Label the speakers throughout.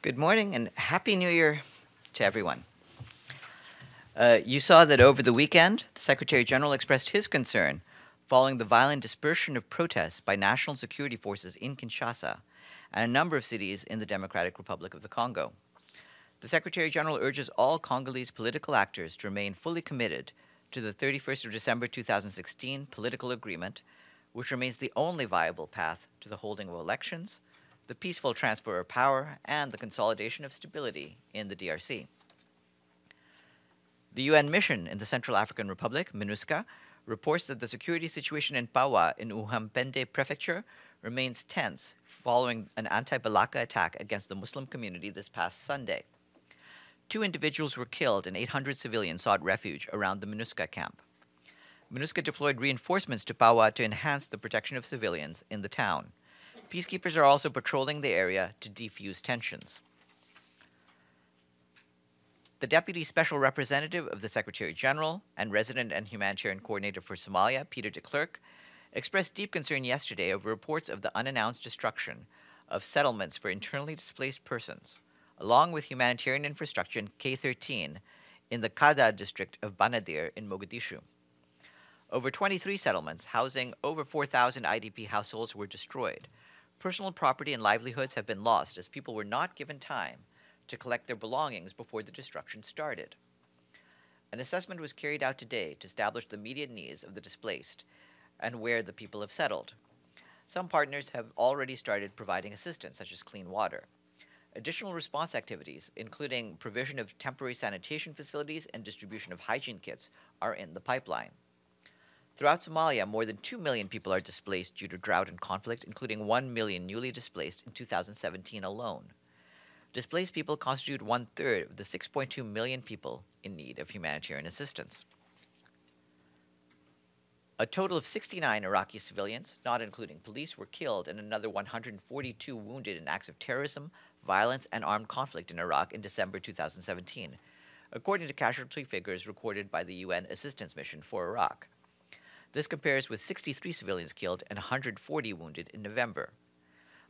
Speaker 1: Good morning and Happy New Year to everyone. You saw that over the weekend, the Secretary General expressed his concern following the violent dispersion of protests by national security forces in Kinshasa and a number of cities in the Democratic Republic of the Congo. The Secretary General urges all Congolese political actors to remain fully committed to the 31st of December 2016 political agreement, which remains the only viable path to the holding of elections, the peaceful transfer of power, and the consolidation of stability in the DRC. The UN mission in the Central African Republic, MINUSCA, reports that the security situation in PAOUA in Uhampende Prefecture remains tense following an anti-Balaka attack against the Muslim community this past Sunday. 2 individuals were killed and 800 civilians sought refuge around the MINUSCA camp. MINUSCA deployed reinforcements to PAOUA to enhance the protection of civilians in the town. Peacekeepers are also patrolling the area to defuse tensions. The Deputy Special Representative of the Secretary General and Resident and Humanitarian Coordinator for Somalia, Peter de Klerk, expressed deep concern yesterday over reports of the unannounced destruction of settlements for internally displaced persons, along with humanitarian infrastructure in K13 in the Kada district of Banadir in Mogadishu. Over 23 settlements housing over 4,000 IDP households were destroyed. Personal property and livelihoods have been lost as people were not given time to collect their belongings before the destruction started. An assessment was carried out today to establish the immediate needs of the displaced and where the people have settled. Some partners have already started providing assistance, such as clean water. Additional response activities, including provision of temporary sanitation facilities and distribution of hygiene kits, are in the pipeline. Throughout Somalia, more than 2 million people are displaced due to drought and conflict, including 1 million newly displaced in 2017 alone. Displaced people constitute 1/3 of the 6.2 million people in need of humanitarian assistance. A total of 69 Iraqi civilians, not including police, were killed and another 142 wounded in acts of terrorism, violence, and armed conflict in Iraq in December 2017, according to casualty figures recorded by the UN Assistance Mission for Iraq. This compares with 63 civilians killed and 140 wounded in November.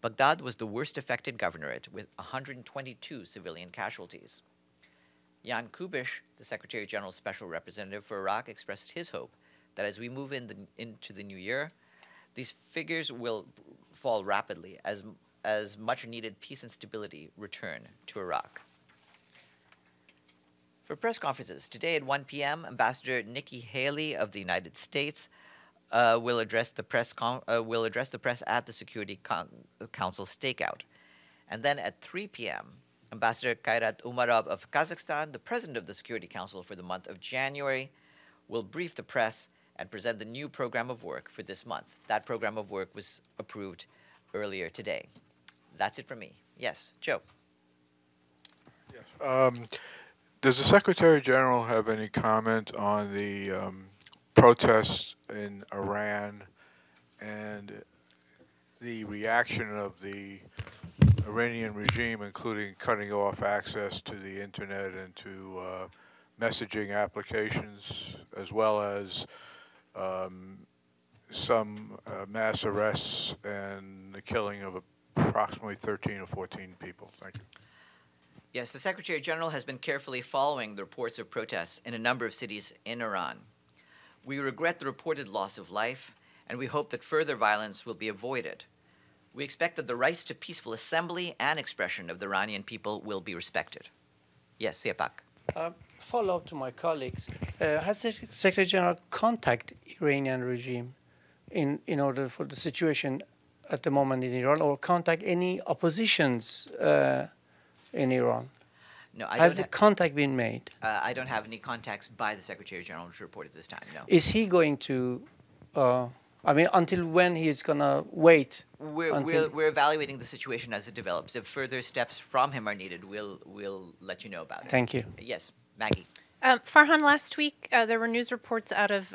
Speaker 1: Baghdad was the worst affected governorate, with 122 civilian casualties. Jan Kubish, the Secretary General's Special Representative for Iraq, expressed his hope that as we move into the new year, these figures will fall rapidly as much-needed peace and stability return to Iraq. For press conferences, today at 1 p.m., Ambassador Nikki Haley of the United States will address the press at the Security Council stakeout. And then at 3 p.m., Ambassador Kairat Umarov of Kazakhstan, the President of the Security Council for the month of January, will brief the press and present the new program of work for this month. That program of work was approved earlier today. That's it from me. Yes, Joe.
Speaker 2: Yes. Does the Secretary General have any comment on the protests in Iran and the reaction of the Iranian regime, including cutting off access to the internet and to messaging applications, as well as some mass arrests and the killing of approximately 13 or 14 people? Thank you.
Speaker 1: Yes, the Secretary General has been carefully following the reports of protests in a number of cities in Iran. We regret the reported loss of life, and we hope that further violence will be avoided. We expect that the rights to peaceful assembly and expression of the Iranian people will be respected. Yes, Siapak.
Speaker 3: Follow-up to my colleagues. Has the Secretary General contacted Iranian regime in order for the situation at the moment in Iran, or contact any oppositions in Iran?
Speaker 1: No,
Speaker 3: Has the contact been made?
Speaker 1: I don't have any contacts by the Secretary General to report at this time, no.
Speaker 3: Is he going to, until when he is going to wait?
Speaker 1: We're evaluating the situation as it develops. If further steps from him are needed, we'll let you know about it.
Speaker 3: Thank you.
Speaker 1: Yes, Maggie.
Speaker 4: Farhan, last week there were news reports out of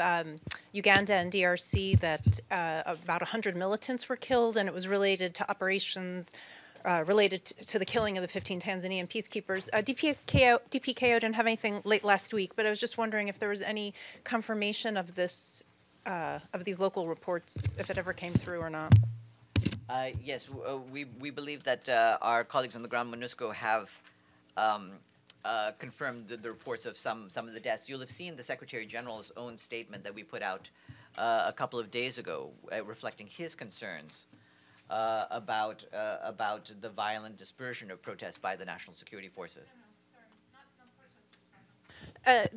Speaker 4: Uganda and DRC that about 100 militants were killed, and it was related to operations related to the killing of the 15 Tanzanian peacekeepers. DPKO didn't have anything late last week, but I was just wondering if there was any confirmation of this, of these local reports, if it ever came through or not.
Speaker 1: Yes, we believe that our colleagues on the ground, MONUSCO, have confirmed the reports of some of the deaths. You'll have seen the Secretary General's own statement that we put out a couple of days ago, reflecting his concerns about the violent dispersion of protests by the national security forces.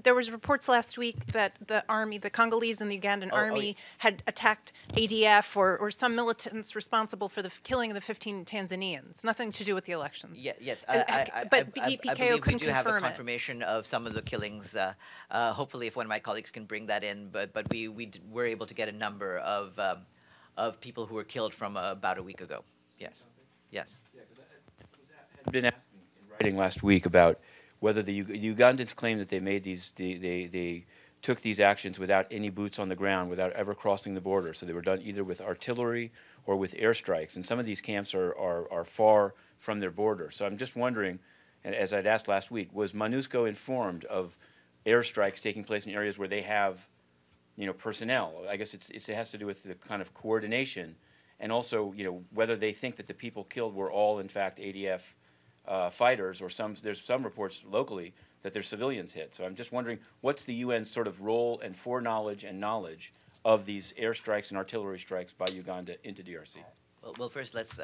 Speaker 4: There was reports last week that the army, the Congolese and the Ugandan army, had attacked ADF or some militants responsible for the killing of the 15 Tanzanians. Nothing to do with the elections.
Speaker 1: Yes,
Speaker 4: but
Speaker 1: I
Speaker 4: PKO
Speaker 1: believe we
Speaker 4: couldn't
Speaker 1: do have a
Speaker 4: confirm it.
Speaker 1: confirmation of some of the killings. Hopefully, if one of my colleagues can bring that in, but we were able to get a number of people who were killed from about a week ago. Yes, yes.
Speaker 5: Yeah, because I had been asking in writing last week about whether the Ugandans claim that they made they took these actions without any boots on the ground, without ever crossing the border. So they were done either with artillery or with airstrikes. And some of these camps are far from their border. So I'm just wondering, and as I'd asked last week, was MONUSCO informed of airstrikes taking place in areas where they have, personnel? I guess it has to do with the kind of coordination, and also, whether they think that the people killed were all in fact ADF fighters, or there's some reports locally that there's civilians hit. So I'm just wondering, what's the UN's sort of role and foreknowledge and knowledge of these airstrikes and artillery strikes by Uganda into DRC?
Speaker 1: Well, first, let's,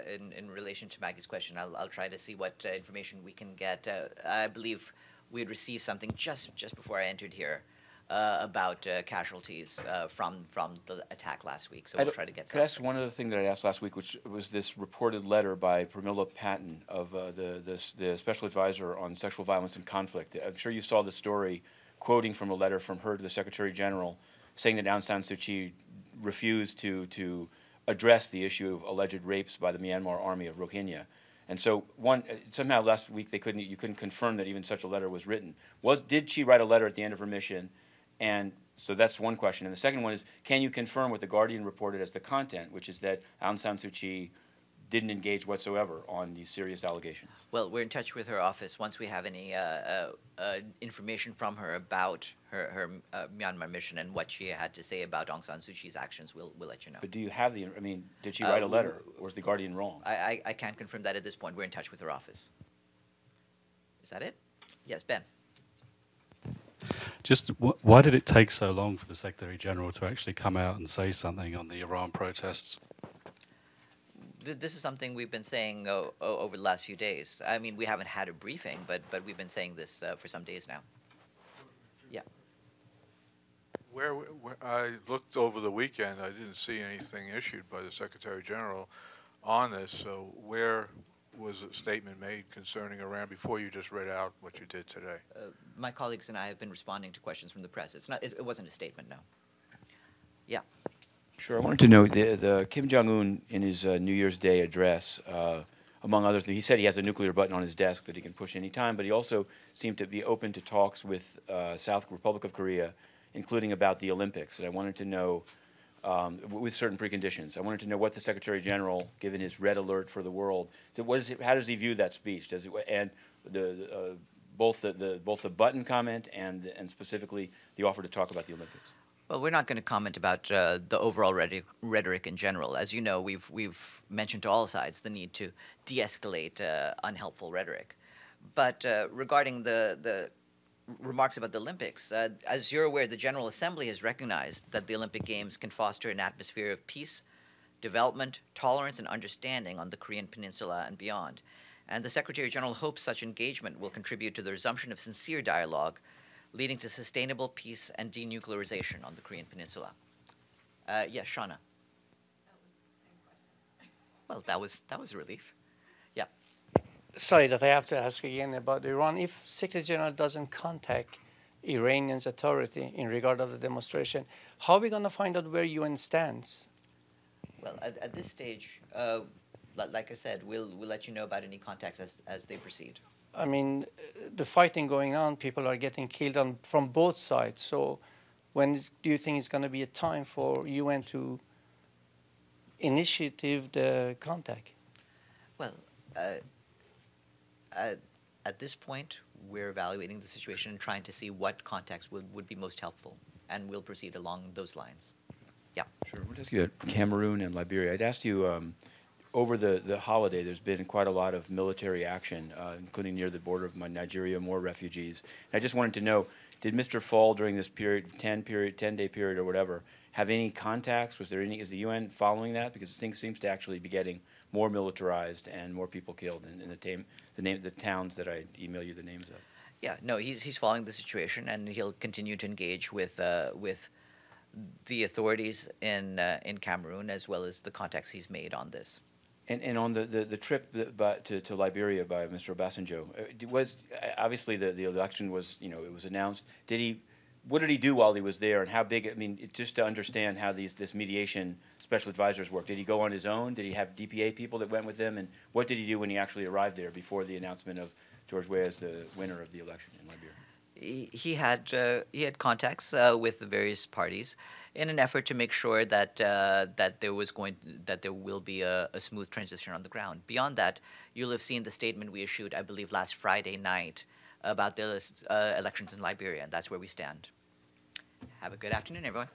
Speaker 1: in relation to Maggie's question, I'll try to see what information we can get. I believe we had received something just before I entered here about casualties from the attack last week, so we'll try to get some.
Speaker 5: Could I ask one other thing that I asked last week, which was this reported letter by Pramila Patten of the Special Advisor on Sexual Violence and Conflict. I'm sure you saw the story, quoting from a letter from her to the Secretary General, saying that Aung San Suu Kyi refused to address the issue of alleged rapes by the Myanmar army of Rohingya. And so somehow last week you couldn't confirm that even such a letter was written. Did she write a letter at the end of her mission? And so that's one question. And the second one is, can you confirm what The Guardian reported as the content, which is that Aung San Suu Kyi didn't engage whatsoever on these serious allegations?
Speaker 1: Well, we're in touch with her office. Once we have any information from her about her Myanmar mission and what she had to say about Aung San Suu Kyi's actions, we'll let you know.
Speaker 5: But do you have did she write a letter, or is The Guardian wrong?
Speaker 1: I can't confirm that at this point. We're in touch with her office. Is that it? Yes, Ben.
Speaker 6: Just why did it take so long for the Secretary General to actually come out and say something on the Iran protests?
Speaker 1: This is something we've been saying over the last few days. I mean, we haven't had a briefing, but we've been saying this for some days now. Yeah.
Speaker 2: Where I looked over the weekend, I didn't see anything issued by the Secretary General on this. So where was a statement made concerning Iran before you just read out what you did today?
Speaker 1: My colleagues and I have been responding to questions from the press. It wasn't a statement, no. Yeah.
Speaker 5: Sure. I wanted to know, the Kim Jong-un in his New Year's Day address, among other things, he said he has a nuclear button on his desk that he can push any time, but he also seemed to be open to talks with South Republic of Korea, including about the Olympics. And I wanted to know, with certain preconditions, I wanted to know what the Secretary General, given his red alert for the world, how does he view that speech? Both the button comment and specifically the offer to talk about the Olympics?
Speaker 1: Well, we're not going to comment about the overall rhetoric in general. As you know, we've mentioned to all sides the need to de-escalate unhelpful rhetoric. But regarding the remarks about the Olympics, as you're aware, the General Assembly has recognized that the Olympic Games can foster an atmosphere of peace, development, tolerance, and understanding on the Korean Peninsula and beyond. And the Secretary General hopes such engagement will contribute to the resumption of sincere dialogue, leading to sustainable peace and denuclearization on the Korean Peninsula. Yes, Shauna. Well, that was a relief. Yeah.
Speaker 3: Sorry that I have to ask again about Iran. If Secretary General doesn't contact Iranian authority in regard of the demonstration, how are we going to find out where UN stands?
Speaker 1: Well, at this stage, like I said, we'll let you know about any contacts as they proceed.
Speaker 3: I mean, the fighting going on, people are getting killed from both sides. So when do you think it's going to be a time for UN to initiate the contact?
Speaker 1: Well, at this point, we're evaluating the situation and trying to see what contacts would be most helpful, and we'll proceed along those lines. Yeah.
Speaker 5: Sure. We'll ask you about Cameroon and Liberia. I'd asked you over the holiday, there's been quite a lot of military action, including near the border of Nigeria, more refugees. And I just wanted to know, did Mr. Fall during this period, 10-day period or whatever, have any contacts? Was there any, is the UN following that? Because things seems to actually be getting more militarized and more people killed in the towns that I email you the names of.
Speaker 1: Yeah, no, he's following the situation, and he'll continue to engage with the authorities in Cameroon, as well as the contacts he's made on this.
Speaker 5: And on the trip to Liberia by Mr. Obasanjo, was obviously the election was, you know, it was announced. What did he do while he was there, and how big? I mean, just to understand how this mediation special advisors work. Did he go on his own? Did he have DPA people that went with him? And what did he do when he actually arrived there before the announcement of George Weah as the winner of the election in Liberia?
Speaker 1: He had contacts with the various parties in an effort to make sure that there will be a smooth transition on the ground. Beyond that, you'll have seen the statement we issued, I believe, last Friday night about the elections in Liberia, and that's where we stand. Have a good afternoon, everyone.